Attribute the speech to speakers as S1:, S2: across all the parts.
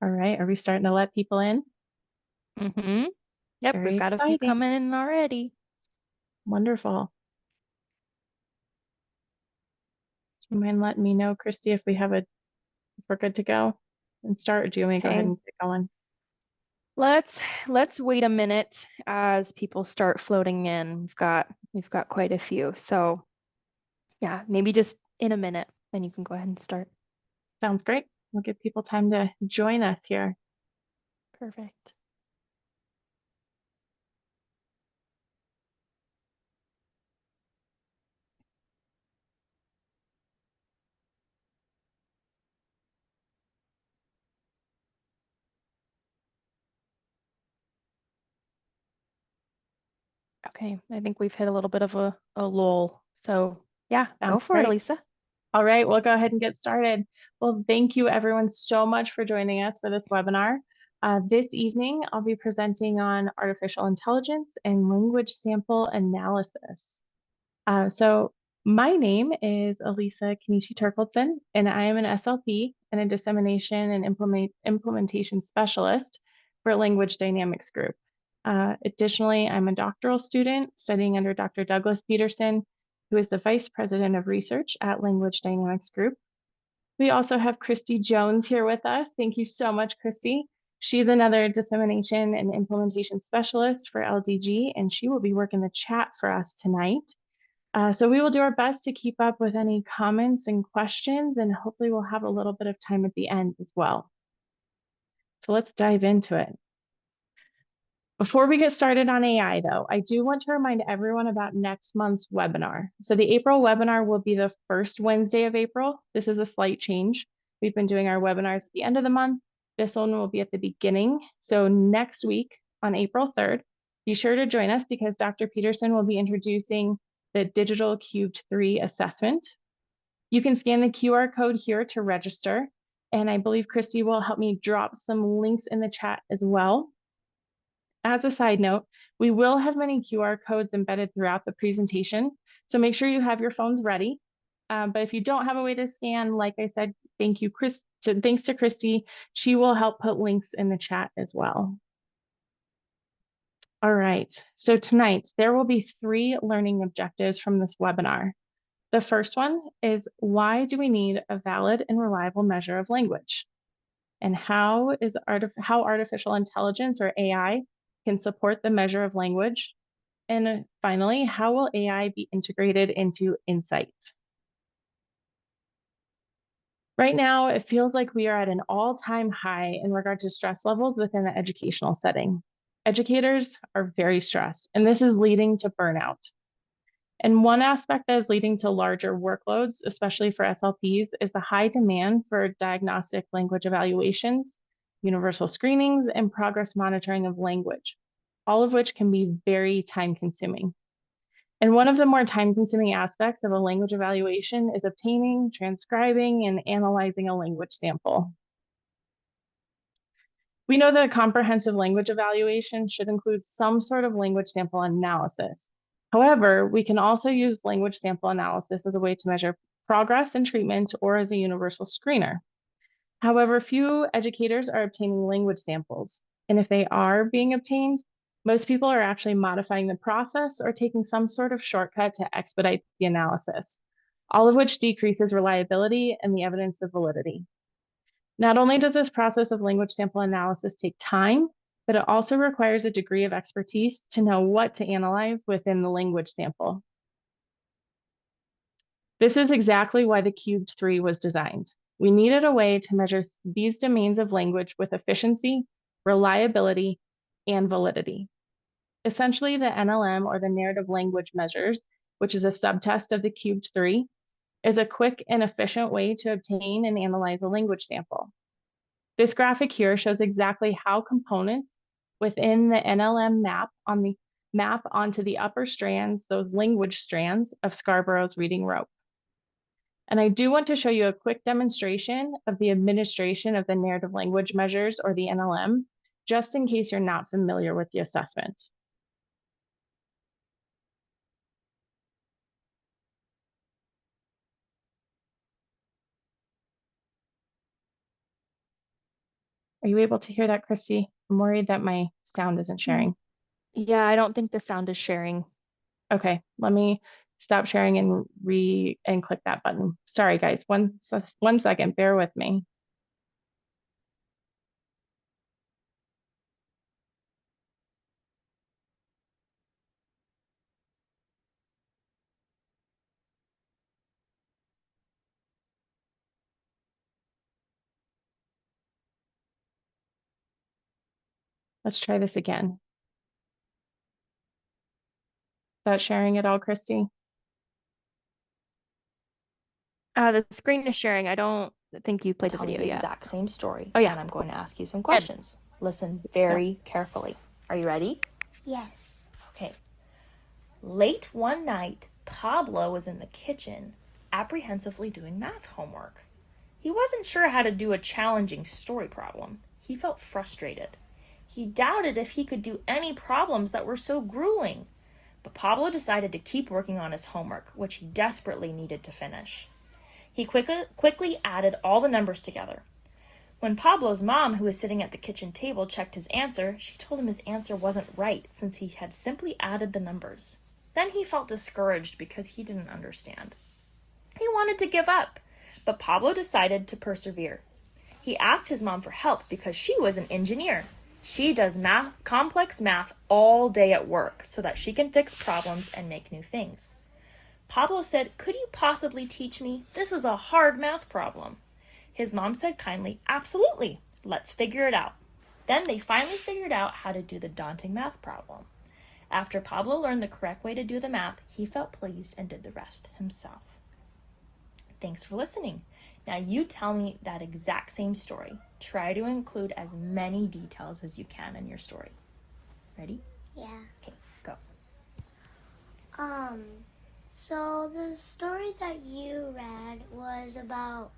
S1: All right, are we starting to let people in?
S2: Mm-hmm. Yep, we've
S1: Very
S2: got a few
S1: exciting.
S2: coming in already.
S1: Wonderful. Do you mind letting me know, Christy, if we're good to go and start, or do you want me to go ahead
S2: Okay,
S1: and get going?
S2: let's let's wait a minute as people start floating in. We've got quite a few. So yeah, maybe just in a minute, then you can go ahead and start.
S1: Sounds great. We'll give people time to join us here.
S2: Perfect. Okay, I think we've hit a little bit of a lull. So yeah,
S1: Sounds
S2: go for it,
S1: great.
S2: Alisa.
S1: All right, we'll go ahead and get started. Well, thank you everyone so much for joining us for this webinar. This evening, I'll be presenting on artificial intelligence and language sample analysis. So my name is Alisa Konishi-Therkildsen, and I am an SLP and a dissemination and implementation specialist for Language Dynamics Group. Additionally, I'm a doctoral student studying under Dr. Douglas Peterson, who is the Vice President of Research at Language Dynamics Group. We also have Christy Jones here with us. Thank you so much, Christy. She's another dissemination and implementation specialist for LDG, and she will be working the chat for us tonight. So we will do our best to keep up with any comments and questions, and hopefully we'll have a little bit of time at the end as well. So let's dive into it. Before we get started on AI, though, I do want to remind everyone about next month's webinar. So the April webinar will be the first Wednesday of April. This is a slight change. We've been doing our webinars at the end of the month. This one will be at the beginning. So next week on April 3rd, be sure to join us because Dr. Peterson will be introducing the Digital Cubed 3 assessment. You can scan the QR code here to register. And I believe Christy will help me drop some links in the chat as well. As a side note, we will have many QR codes embedded throughout the presentation, so make sure you have your phones ready. But if you don't have a way to scan, like I said, thanks to Christy. She will help put links in the chat as well. All right, so tonight there will be 3 learning objectives from this webinar. The first one is, why do we need a valid and reliable measure of language? And how artificial intelligence, or AI, can support the measure of language. And finally, how will AI be integrated into insight? Right now, it feels like we are at an all-time high in regard to stress levels within the educational setting. Educators are very stressed, and this is leading to burnout. And one aspect that is leading to larger workloads, especially for SLPs, is the high demand for diagnostic language evaluations, universal screenings, and progress monitoring of language, all of which can be very time-consuming. And one of the more time-consuming aspects of a language evaluation is obtaining, transcribing, and analyzing a language sample. We know that a comprehensive language evaluation should include some sort of language sample analysis. However, we can also use language sample analysis as a way to measure progress in treatment or as a universal screener. However, few educators are obtaining language samples, and if they are being obtained, most people are actually modifying the process or taking some sort of shortcut to expedite the analysis, all of which decreases reliability and the evidence of validity. Not only does this process of language sample analysis take time, but it also requires a degree of expertise to know what to analyze within the language sample. This is exactly why the Cubed 3 was designed. We needed a way to measure these domains of language with efficiency, reliability, and validity. Essentially, the NLM, or the narrative language measures, which is a subtest of the Cubed 3, is a quick and efficient way to obtain and analyze a language sample. This graphic here shows exactly how components within the NLM map onto the upper strands, those language strands of Scarborough's reading rope. And I do want to show you a quick demonstration of the administration of the narrative language measures, or the NLM, just in case you're not familiar with the assessment. Are you able to hear that, Christy? I'm worried that my sound isn't sharing.
S2: Yeah, I don't think the sound is sharing.
S1: Okay, let me stop sharing and click that button. Sorry, guys. One second. Bear with me. Let's try this again. Is that sharing at all, Christy?
S2: The screen is sharing. I don't think you played the
S3: Tell me
S2: video
S3: the
S2: yet.
S3: exact same story,
S2: Oh, yeah.
S3: and I'm going to ask you some questions. Listen very carefully. Are you ready?
S4: Yes.
S3: Okay. Late one night, Pablo was in the kitchen, apprehensively doing math homework. He wasn't sure how to do a challenging story problem. He felt frustrated. He doubted if he could do any problems that were so grueling. But Pablo decided to keep working on his homework, which he desperately needed to finish. He quickly added all the numbers together. When Pablo's mom, who was sitting at the kitchen table, checked his answer, she told him his answer wasn't right since he had simply added the numbers. Then he felt discouraged because he didn't understand. He wanted to give up, but Pablo decided to persevere. He asked his mom for help because she was an engineer. She does complex math all day at work so that she can fix problems and make new things. Pablo said, "Could you possibly teach me? This is a hard math problem." His mom said kindly, "Absolutely, let's figure it out." Then they finally figured out how to do the daunting math problem. After Pablo learned the correct way to do the math, he felt pleased and did the rest himself. Thanks for listening. Now you tell me that exact same story. Try to include as many details as you can in your story. Ready?
S4: Yeah.
S3: Okay, go.
S4: So the story that you read was about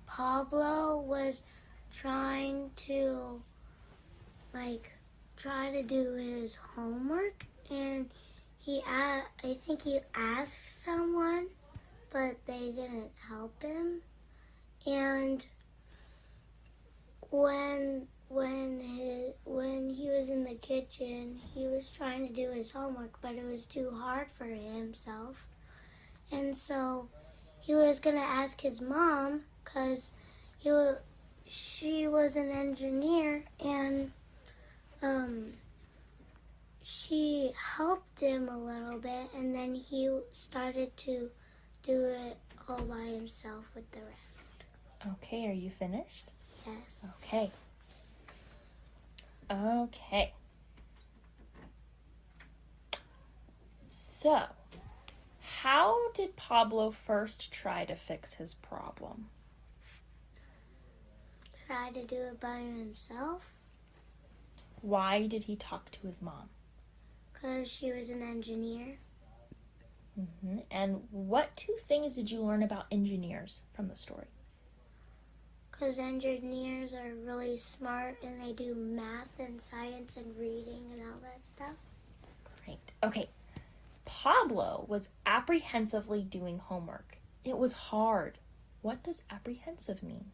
S4: Pablo was trying to try to do his homework, and I think he asked someone, but they didn't help him. And when he was in the kitchen, he was trying to do his homework, but it was too hard for himself. And so he was going to ask his mom, because she was an engineer, and she helped him a little bit, and then he started to do it all by himself with the rest.
S3: Okay, are you finished?
S4: Yes.
S3: Okay. So, how did Pablo first try to fix his problem?
S4: Try to do it by himself,
S3: Why did he talk to his mom?
S4: because she was an engineer.
S3: And what two things did you learn about engineers from the story?
S4: Because engineers are really smart, and they do math and science and reading and all that stuff.
S3: Great. Okay. Pablo was apprehensively doing homework. It was hard. What does apprehensive mean?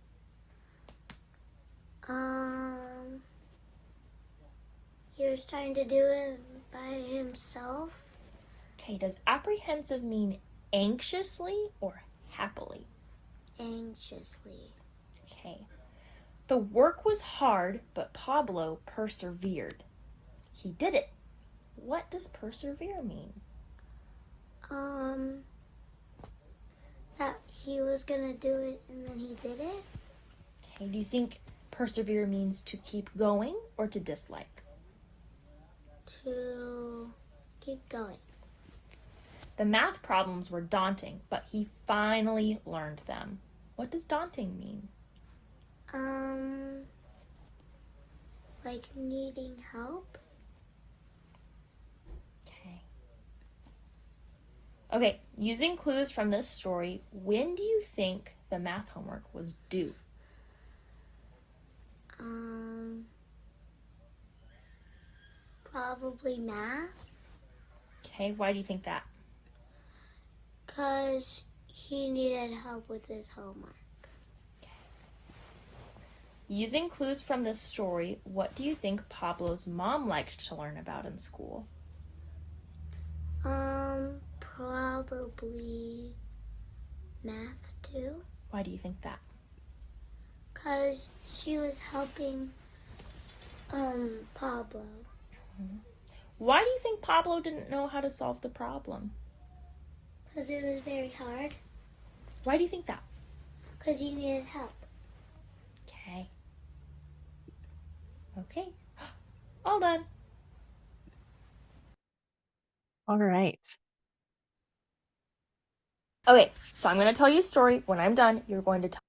S4: He was trying to do it by himself.
S3: Okay, does apprehensive mean anxiously or happily?
S4: Anxiously.
S3: Okay. The work was hard, but Pablo persevered. He did it. What does persevere mean?
S4: That he was gonna do it and then he did it.
S3: Okay, do you think persevere means to keep going or to dislike?
S4: To keep going.
S3: The math problems were daunting, but he finally learned them. What does daunting mean?
S4: Like needing help.
S3: Okay, using clues from this story, when do you think the math homework was due?
S4: Probably math.
S3: Okay, why do you think that?
S4: Because he needed help with his homework.
S3: Using clues from this story, what do you think Pablo's mom liked to learn about in school?
S4: Probably math too.
S3: Why do you think that?
S4: Because she was helping Pablo.
S3: Why do you think Pablo didn't know how to solve the problem?
S4: Because it was very hard.
S3: Why do you think that?
S4: Because he needed help.
S3: Okay. Okay. All done.
S1: All right.
S3: Okay, so I'm going to tell you a story. When I'm done, you're going to tell.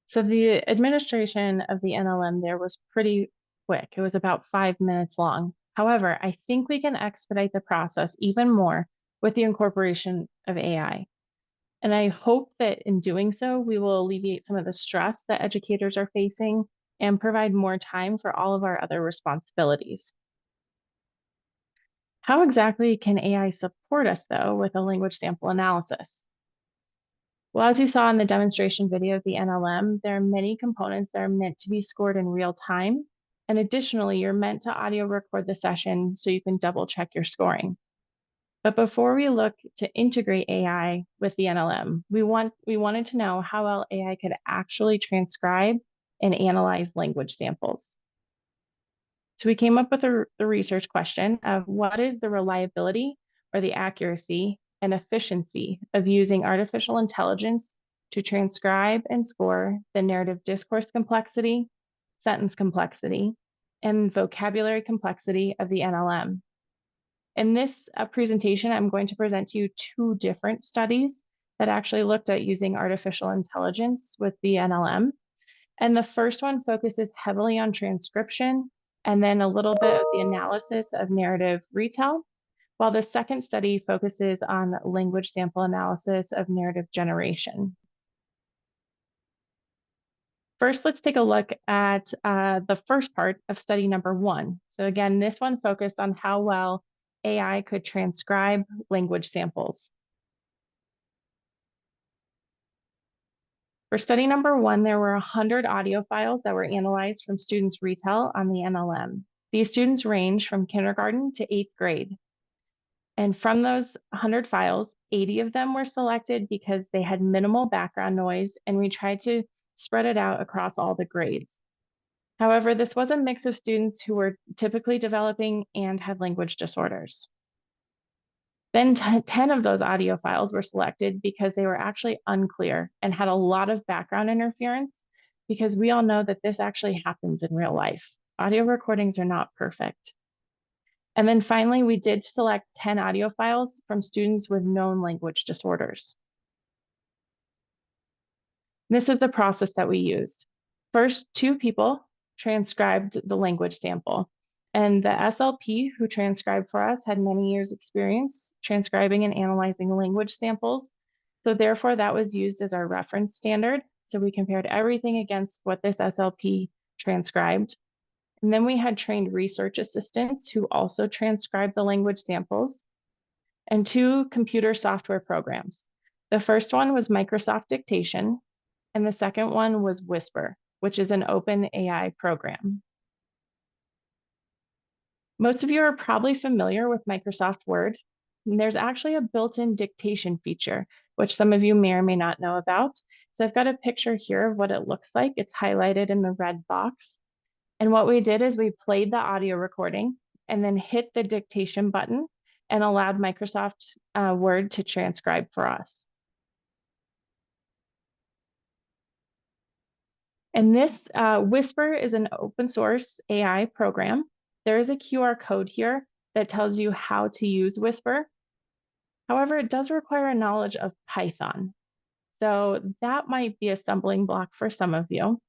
S1: So the administration of the NLM there was pretty quick. It was about 5 minutes long. However, I think we can expedite the process even more with the incorporation of AI. And I hope that in doing so, we will alleviate some of the stress that educators are facing and provide more time for all of our other responsibilities. How exactly can AI support us, though, with a language sample analysis? Well, as you saw in the demonstration video of the NLM, there are many components that are meant to be scored in real time. And additionally, you're meant to audio record the session so you can double check your scoring. But before we look to integrate AI with the NLM, we wanted to know how well AI could actually transcribe and analyze language samples. So we came up with the research question of what is the reliability or the accuracy and efficiency of using artificial intelligence to transcribe and score the narrative discourse complexity, sentence complexity, and vocabulary complexity of the NLM. In this presentation, I'm going to present to you two different studies that actually looked at using artificial intelligence with the NLM. And the first one focuses heavily on transcription and then a little bit of the analysis of narrative retell, while the second study focuses on language sample analysis of narrative generation. First, let's take a look at the first part of study number 1. So again, this one focused on how well AI could transcribe language samples. For study number 1, there were 100 audio files that were analyzed from students' retell on the NLM. These students range from kindergarten to 8th grade. And from those 100 files, 80 of them were selected because they had minimal background noise, and we tried to spread it out across all the grades. However, this was a mix of students who were typically developing and had language disorders. Then 10 of those audio files were selected because they were actually unclear and had a lot of background interference, because we all know that this actually happens in real life. Audio recordings are not perfect. And then finally, we did select 10 audio files from students with known language disorders. This is the process that we used. First, 2 people transcribed the language sample. And the SLP who transcribed for us had many years experience transcribing and analyzing language samples. So therefore that was used as our reference standard. So we compared everything against what this SLP transcribed. And then we had trained research assistants who also transcribed the language samples, and 2 computer software programs. The first one was Microsoft Dictation, and the second one was Whisper, which is an open AI program. Most of you are probably familiar with Microsoft Word. And there's actually a built-in dictation feature, which some of you may or may not know about. So I've got a picture here of what it looks like. It's highlighted in the red box. And what we did is we played the audio recording and then hit the dictation button and allowed Microsoft Word to transcribe for us. And this Whisper is an open source AI program. There is a QR code here that tells you how to use Whisper. However, it does require a knowledge of Python. So that might be a stumbling block for some of you.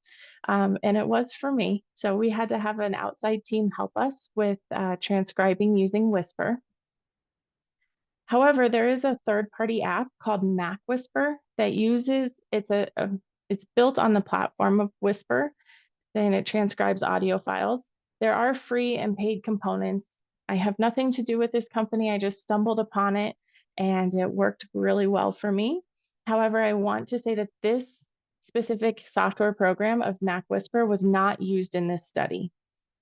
S1: And it was for me. So we had to have an outside team help us with transcribing using Whisper. However, there is a third-party app called Mac Whisper that uses, it's built on the platform of Whisper, and it transcribes audio files. There are free and paid components. I have nothing to do with this company. I just stumbled upon it and it worked really well for me. However, I want to say that this specific software program of Mac Whisper was not used in this study.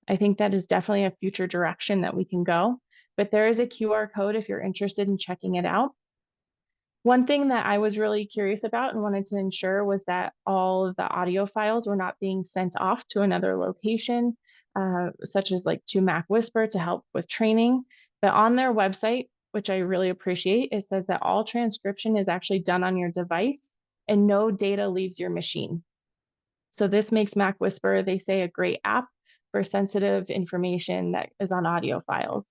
S1: I think that is definitely a future direction that we can go, but there is a QR code if you're interested in checking it out. One thing that I was really curious about and wanted to ensure was that all of the audio files were not being sent off to another location, such as like to Mac Whisper to help with training. But on their website, which I really appreciate, it says that all transcription is actually done on your device and no data leaves your machine. So this makes Mac Whisper, they say, a great app for sensitive information that is on audio files.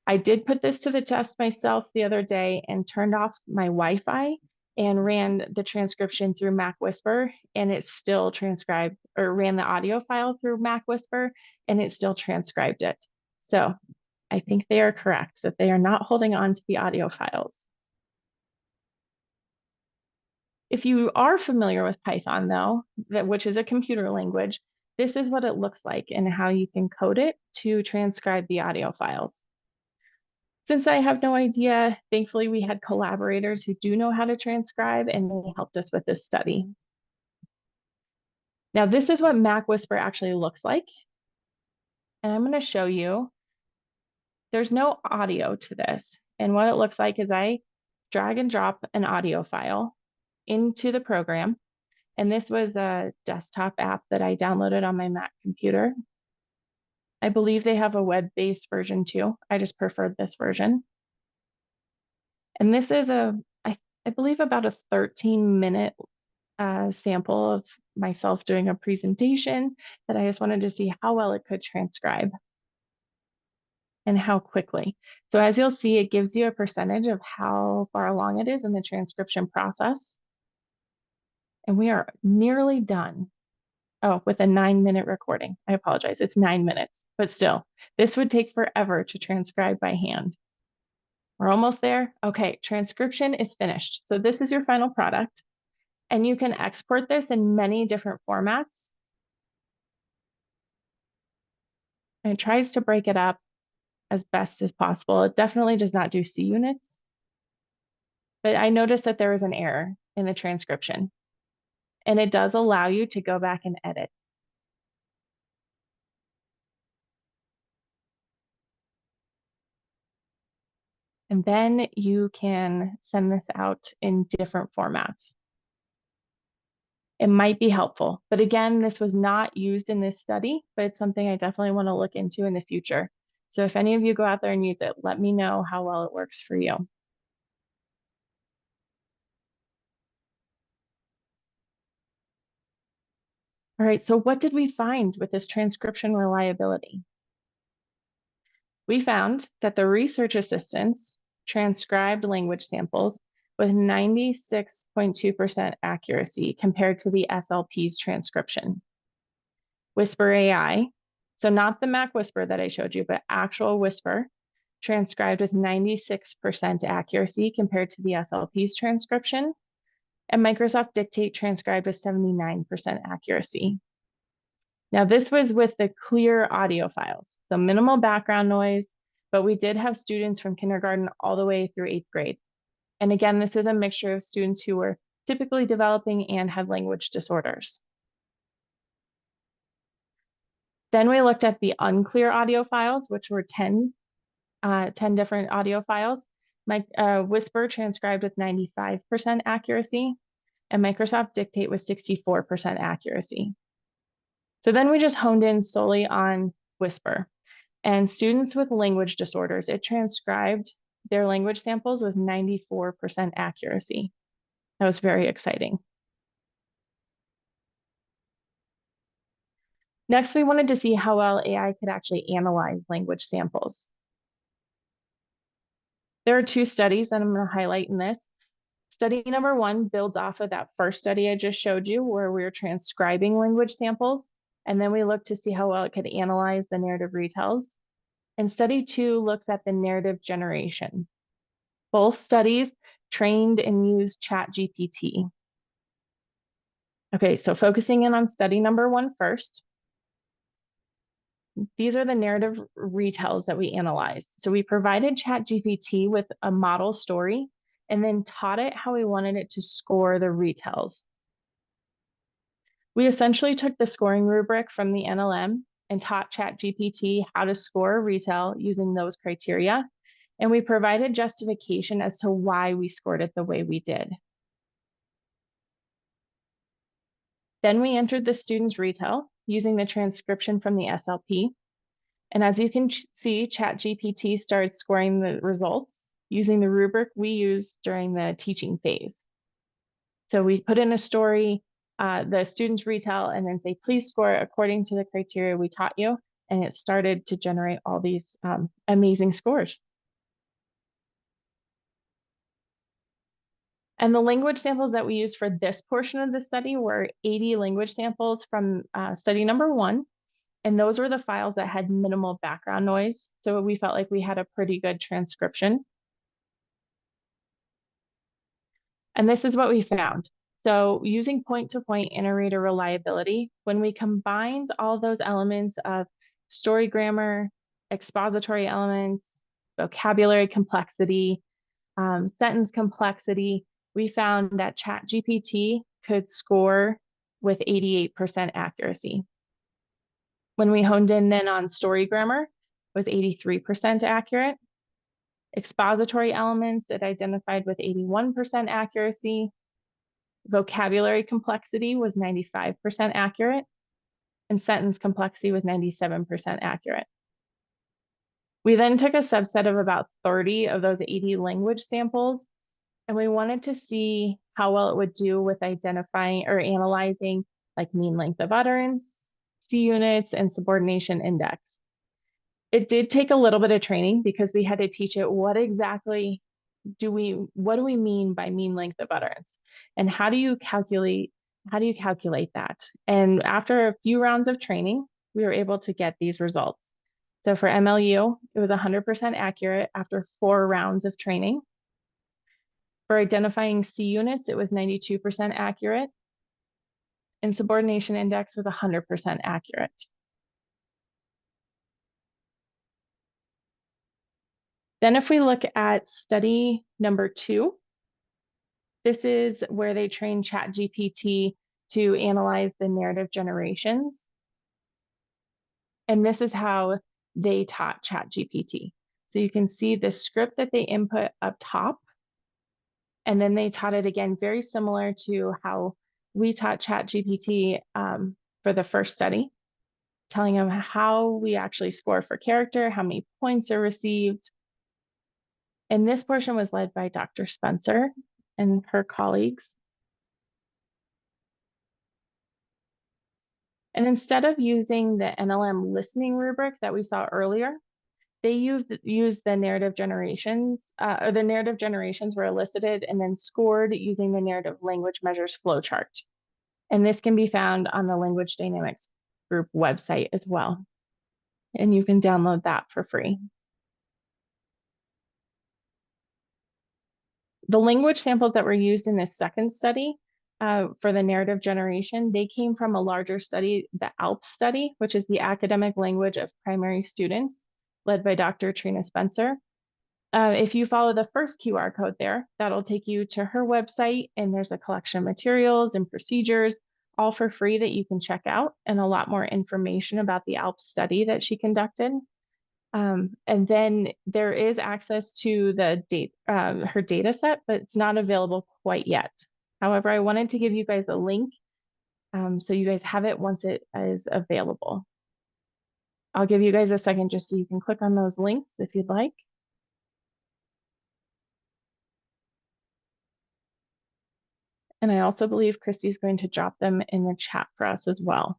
S1: I did put this to the test myself the other day and turned off my Wi-Fi and ran the transcription through Mac Whisper, and it still transcribed, or ran the audio file through Mac Whisper and it still transcribed it. So I think they are correct that they are not holding on to the audio files. If you are familiar with Python though, which is a computer language, this is what it looks like and how you can code it to transcribe the audio files. Since I have no idea, thankfully we had collaborators who do know how to transcribe and they helped us with this study. Now this is what Mac Whisper actually looks like. And I'm going to show you, there's no audio to this. And what it looks like is I drag and drop an audio file into the program. And this was a desktop app that I downloaded on my Mac computer. I believe they have a web-based version too. I just preferred this version. And this is I believe about a 13-minute sample of myself doing a presentation that I just wanted to see how well it could transcribe and how quickly. So as you'll see, it gives you a percentage of how far along it is in the transcription process. And we are nearly done. Oh, with a 9-minute recording. I apologize, it's 9 minutes, but still, this would take forever to transcribe by hand. We're almost there. Okay, transcription is finished. So this is your final product, and you can export this in many different formats. And it tries to break it up as best as possible. It definitely does not do C units, but I noticed that there was an error in the transcription, and it does allow you to go back and edit. And then you can send this out in different formats. It might be helpful, but again, this was not used in this study, but it's something I definitely want to look into in the future. So if any of you go out there and use it, let me know how well it works for you. All right, so what did we find with this transcription reliability? We found that the research assistants transcribed language samples with 96.2% accuracy compared to the SLP's transcription. Whisper AI, so not the Mac Whisper that I showed you, but actual Whisper, transcribed with 96% accuracy compared to the SLP's transcription. And Microsoft Dictate transcribed with 79% accuracy. Now, this was with the clear audio files, so minimal background noise, but we did have students from kindergarten all the way through 8th grade. And again, this is a mixture of students who were typically developing and had language disorders. Then we looked at the unclear audio files, which were 10 different audio files. Whisper transcribed with 95% accuracy, and Microsoft Dictate with 64% accuracy. So then we just honed in solely on Whisper. And students with language disorders, it transcribed their language samples with 94% accuracy. That was very exciting. Next, we wanted to see how well AI could actually analyze language samples. There are 2 studies that I'm going to highlight in this. Study number 1 builds off of that first study I just showed you where we were transcribing language samples, and then we looked to see how well it could analyze the narrative retells. And study 2 looks at the narrative generation. Both studies trained and used ChatGPT. Okay, so focusing in on study number 1 first. These are the narrative retells that we analyzed. So we provided ChatGPT with a model story and then taught it how we wanted it to score the retells. We essentially took the scoring rubric from the NLM and taught ChatGPT how to score retail using those criteria, and we provided justification as to why we scored it the way we did. Then we entered the student's retail using the transcription from the SLP. And as you can see, ChatGPT started scoring the results using the rubric we used during the teaching phase. So we put in a story, the student's retail, and then say, please score according to the criteria we taught you. And it started to generate all these amazing scores. And the language samples that we used for this portion of the study were 80 language samples from study number 1. And those were the files that had minimal background noise. So we felt like we had a pretty good transcription. And this is what we found. So using point-to-point iterator reliability, when we combined all those elements of story grammar, expository elements, vocabulary complexity, sentence complexity, we found that ChatGPT could score with 88% accuracy. When we honed in then on story grammar, it was 83% accurate. Expository elements, it identified with 81% accuracy. Vocabulary complexity was 95% accurate. And sentence complexity was 97% accurate. We then took a subset of about 30 of those 80 language samples, and we wanted to see how well it would do with identifying or analyzing like mean length of utterance, C units, and subordination index. It did take a little bit of training because we had to teach it what exactly do we mean by mean length of utterance, and how do you calculate that? And after a few rounds of training, we were able to get these results. So for MLU, it was 100% accurate after 4 rounds of training. For identifying C units, it was 92% accurate. And subordination index was 100% accurate. Then if we look at study number 2, this is where they train ChatGPT to analyze the narrative generations. And this is how they taught ChatGPT. So you can see the script that they input up top, and then they taught it again, very similar to how we taught ChatGPT for the first study, telling them how we actually score for character, how many points are received. And this portion was led by Dr. Spencer and her colleagues. And instead of using the NLM listening rubric that we saw earlier, they used the narrative generations, or the narrative generations were elicited and then scored using the narrative language measures flowchart. And this can be found on the Language Dynamics Group website as well. And you can download that for free. The language samples that were used in this second study for the narrative generation, they came from a larger study, the ALP study, which is the Academic Language of Primary Students, led by Dr. Trina Spencer. If you follow the first QR code there, that'll take you to her website, and there's a collection of materials and procedures, all for free, that you can check out, and a lot more information about the ALP study that she conducted. And then there is access to the her data set, but it's not available quite yet. However, I wanted to give you guys a link so you guys have it once it is available. I'll give you guys a second just so you can click on those links if you'd like. And I also believe Christy's going to drop them in the chat for us as well.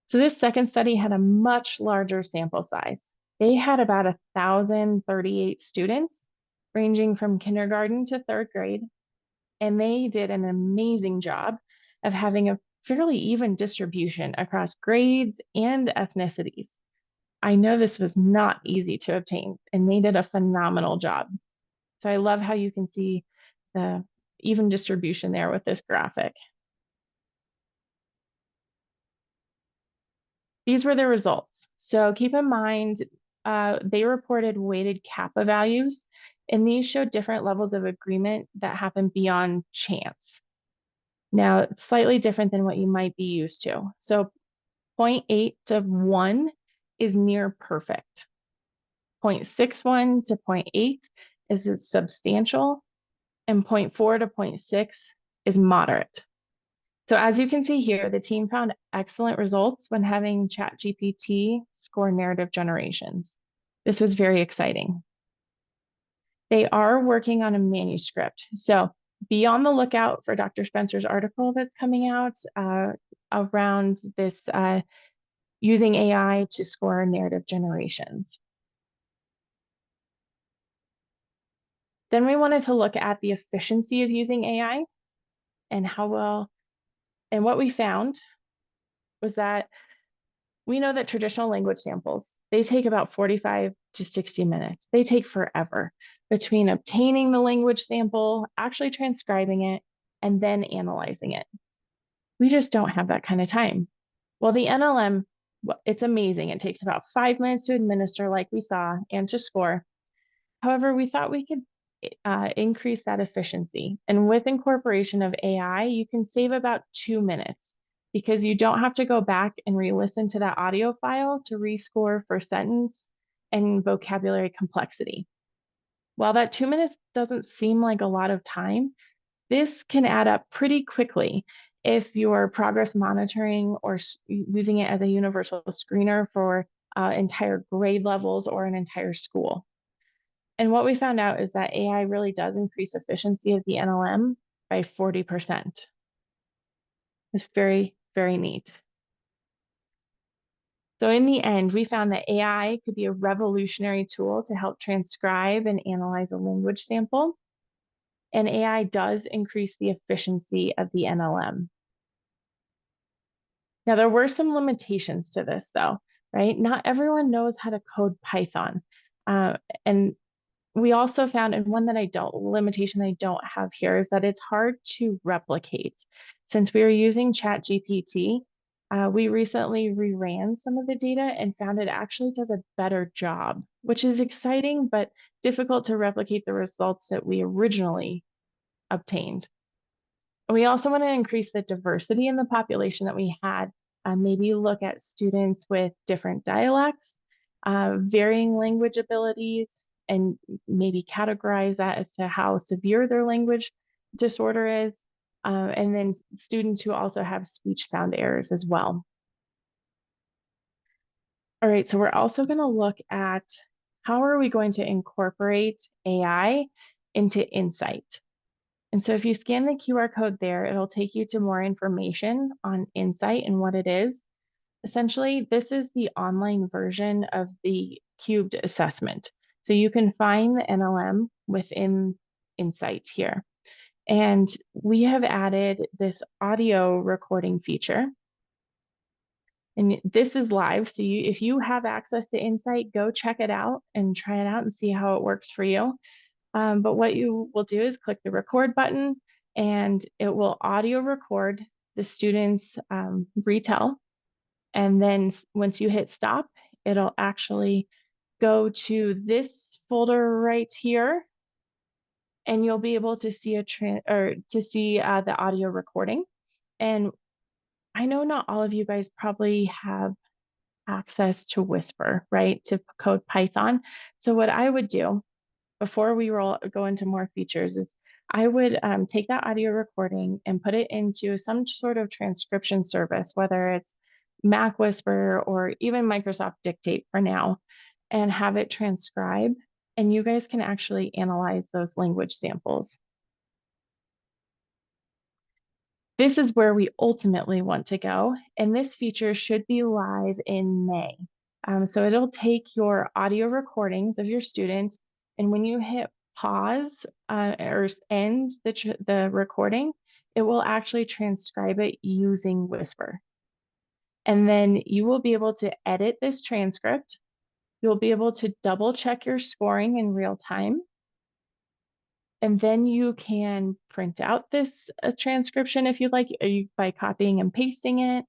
S1: So this second study had a much larger sample size. They had about 1,038 students ranging from kindergarten to 3rd grade, and they did an amazing job of having a fairly even distribution across grades and ethnicities. I know this was not easy to obtain, and they did a phenomenal job. So I love how you can see the even distribution there with this graphic. These were the results. So keep in mind, they reported weighted kappa values, And these show different levels of agreement that happen beyond chance. Now, it's slightly different than what you might be used to. So 0.8 to 1 is near perfect. 0.61 to 0.8 is substantial, and 0.4 to 0.6 is moderate. So as you can see here, the team found excellent results when having ChatGPT score narrative generations. This was very exciting. They are working on a manuscript. So be on the lookout for Dr. Spencer's article that's coming out around this using AI to score narrative generations. Then we wanted to look at the efficiency of using AI and how well, and what we found was that we know that traditional language samples, they take about 45 to 60 minutes. They take forever between obtaining the language sample, actually transcribing it, and then analyzing it. We just don't have that kind of time. Well, the NLM, it's amazing. It takes about 5 minutes to administer, like we saw, and to score. However, we thought we could increase that efficiency. And with incorporation of AI, you can save about 2 minutes because you don't have to go back and re-listen to that audio file to rescore for sentence and vocabulary complexity. While that 2 minutes doesn't seem like a lot of time, this can add up pretty quickly if you're progress monitoring or using it as a universal screener for entire grade levels or an entire school. And what we found out is that AI really does increase efficiency of the NLM by 40%. It's very, very neat. So in the end, we found that AI could be a revolutionary tool to help transcribe and analyze a language sample. And AI does increase the efficiency of the NLM. Now, there were some limitations to this, though, right? Not everyone knows how to code Python. And we also found, and one that limitation I don't have here is that it's hard to replicate. Since we were using ChatGPT, we recently reran some of the data and found it actually does a better job, which is exciting, but difficult to replicate the results that we originally obtained. We also want to increase the diversity in the population that we had. Maybe look at students with different dialects, varying language abilities, and maybe categorize that as to how severe their language disorder is. And then students who also have speech sound errors as well. All right, so we're also going to look at how are we going to incorporate AI into Insight. And so if you scan the QR code there, it'll take you to more information on Insight and what it is. Essentially, this is the online version of the cubed assessment. So you can find the NLM within Insight here. And we have added this audio recording feature. And this is live, so if you have access to Insight, go check it out and try it out and see how it works for you. But what you will do is click the record button and it will audio record the student's retell. And then once you hit stop, it'll actually go to this folder right here, and you'll be able to see the audio recording. And I know not all of you guys probably have access to Whisper, right, to code Python. So what I would do before we go into more features is I would take that audio recording and put it into some sort of transcription service, whether it's Mac Whisper or even Microsoft Dictate for now, and have it transcribe. And you guys can actually analyze those language samples. This is where we ultimately want to go, and this feature should be live in May. So it'll take your audio recordings of your student, and when you hit pause or end the recording, it will actually transcribe it using Whisper. And then you will be able to edit this transcript. You'll be able to double check your scoring in real time. And then you can print out this transcription if you'd like, by copying and pasting it.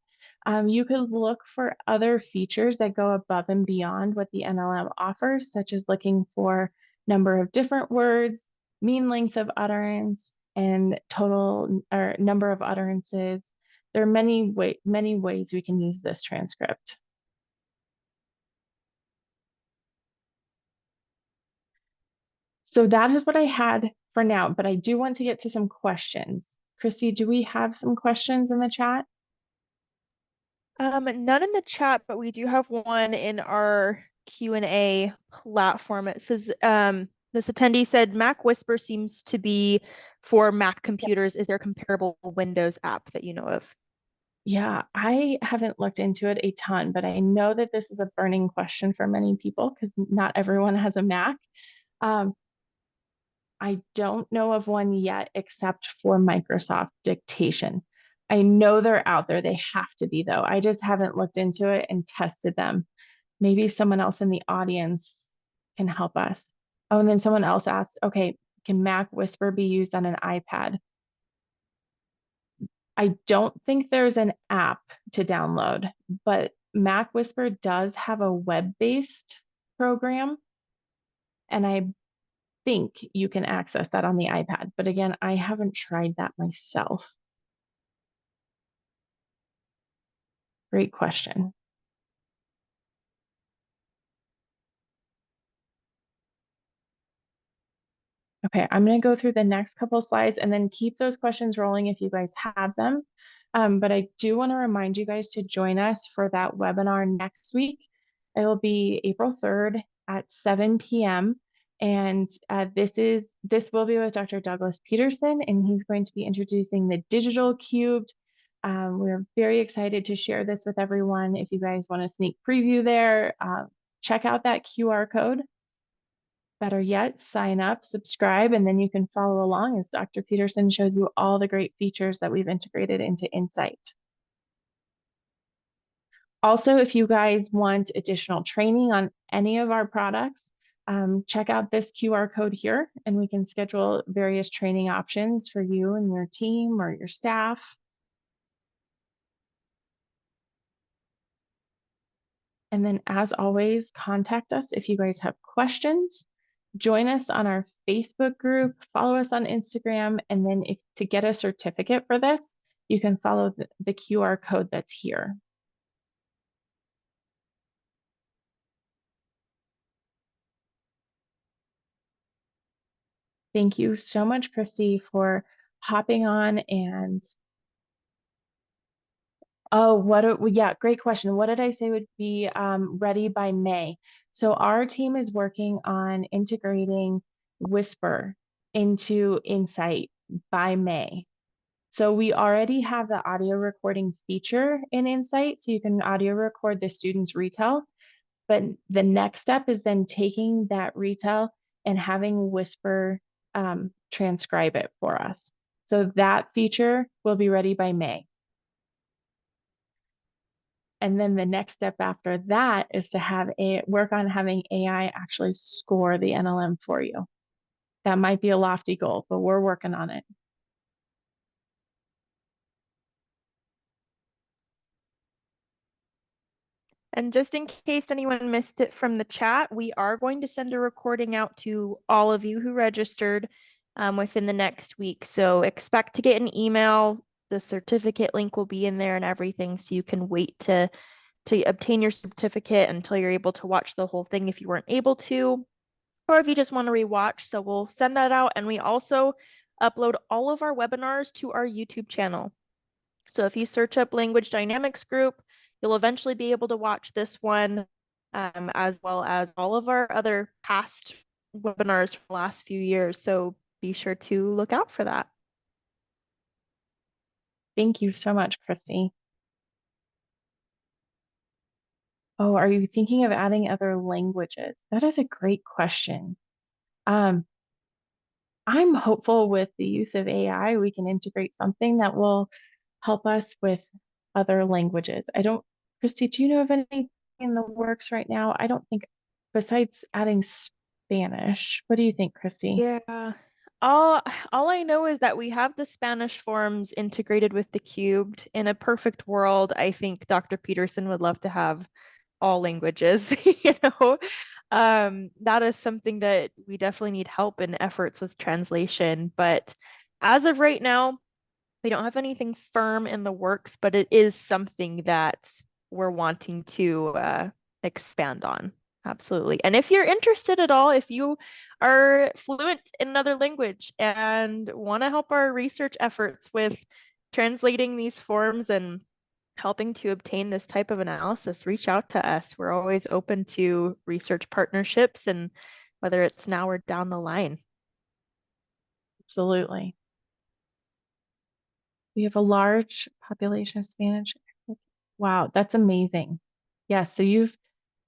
S1: You could look for other features that go above and beyond what the NLM offers, such as looking for number of different words, mean length of utterance, and total or number of utterances. There are many ways we can use this transcript. So that is what I had for now, but I do want to get to some questions. Christy, do we have some questions in the chat?
S2: None in the chat, but we do have one in our Q&A platform. It says, this attendee said, Mac Whisper seems to be for Mac computers. Is there a comparable Windows app that you know of?
S1: Yeah, I haven't looked into it a ton, but I know that this is a burning question for many people because not everyone has a Mac. Um, I don't know of one yet except for Microsoft Dictation. I know they're out there. They have to be, though. I just haven't looked into it and tested them. Maybe someone else in the audience can help us. Oh, and then someone else asked, okay, can Mac Whisper be used on an iPad? I don't think there's an app to download, but Mac Whisper does have a web-based program, and I think you can access that on the iPad. But again, I haven't tried that myself. Great question. Okay, I'm going to go through the next couple slides and then keep those questions rolling if you guys have them. But I do want to remind you guys to join us for that webinar next week. It will be April 3rd at 7 p.m. And this will be with Dr. Douglas Peterson, and he's going to be introducing the digital cubed. We're very excited to share this with everyone. If you guys want a sneak preview there, check out that QR code. Better yet, sign up, subscribe, and then you can follow along as Dr. Peterson shows you all the great features that we've integrated into Insight. Also, if you guys want additional training on any of our products, check out this QR code here, and we can schedule various training options for you and your team or your staff. And then, as always, contact us if you guys have questions. Join us on our Facebook group, follow us on Instagram, and then to get a certificate for this, you can follow the QR code that's here. Thank you so much, Christy, for hopping on and yeah, great question. What did I say would be ready by May? So our team is working on integrating Whisper into Insight by May. So we already have the audio recording feature in Insight, so you can audio record the student's retell. But the next step is then taking that retell and having Whisper transcribe it for us. So that feature will be ready by May. And then the next step after that is to work on having AI actually score the NLM for you. That might be a lofty goal, but we're working on it.
S2: And just in case anyone missed it from the chat, we are going to send a recording out to all of you who registered within the next week. So expect to get an email. The certificate link will be in there and everything, so you can wait to obtain your certificate until you're able to watch the whole thing if you weren't able to, or if you just want to rewatch. So we'll send that out, and we also upload all of our webinars to our YouTube channel. So if you search up Language Dynamics Group, you'll eventually be able to watch this one, as well as all of our other past webinars from the last few years. So be sure to look out for that.
S1: Thank you so much, Christy. Oh, are you thinking of adding other languages? That is a great question. I'm hopeful with the use of AI, we can integrate something that will help us with other languages. Christy, do you know of anything in the works right now? I don't think, besides adding Spanish. What do you think, Christy?
S2: Yeah. All I know is that we have the Spanish forms integrated with the cubed. In a perfect world, I think Dr. Peterson would love to have all languages, you know. That is something that we definitely need help in efforts with translation. But as of right now, we don't have anything firm in the works, but it is something that we're wanting to expand on. Absolutely. And if you're interested at all, if you are fluent in another language and want to help our research efforts with translating these forms and helping to obtain this type of analysis, reach out to us. We're always open to research partnerships, and whether it's now or down the line.
S1: Absolutely. We have a large population of Spanish. Wow, that's amazing. Yes, so you've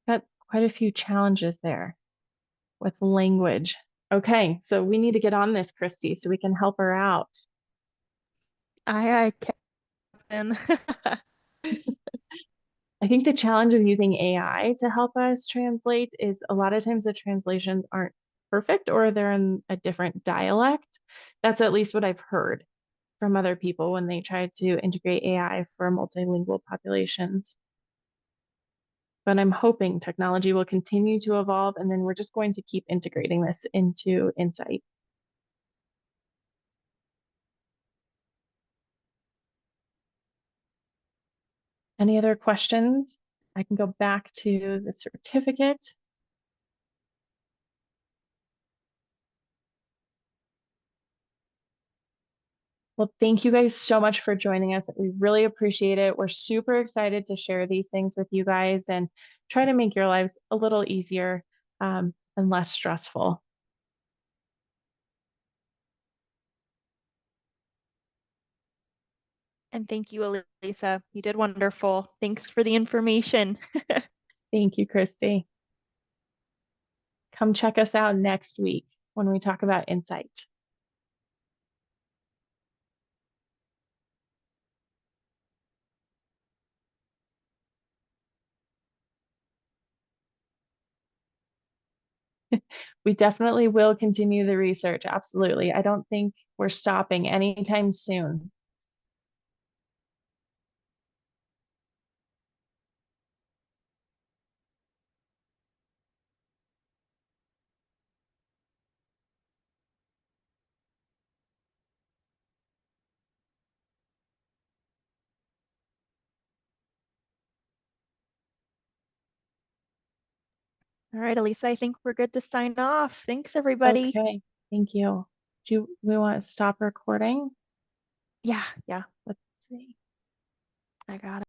S1: got quite a few challenges there with language. Okay, so we need to get on this, Christy, so we can help her out.
S2: Aye, aye, Captain.
S1: I think the challenge of using AI to help us translate is a lot of times the translations aren't perfect or they're in a different dialect. That's at least what I've heard from other people when they try to integrate AI for multilingual populations. But I'm hoping technology will continue to evolve and then we're just going to keep integrating this into Insight. Any other questions? I can go back to the certificate. Well, thank you guys so much for joining us. We really appreciate it. We're super excited to share these things with you guys and try to make your lives a little easier and less stressful.
S2: And thank you, Alisa. You did wonderful. Thanks for the information.
S1: Thank you, Christy. Come check us out next week when we talk about Insight. We definitely will continue the research. Absolutely. I don't think we're stopping anytime soon.
S2: All right, Alisa, I think we're good to sign off. Thanks, everybody.
S1: Okay. Thank you. Do we want to stop recording?
S2: Yeah, yeah.
S1: Let's see.
S2: I got it.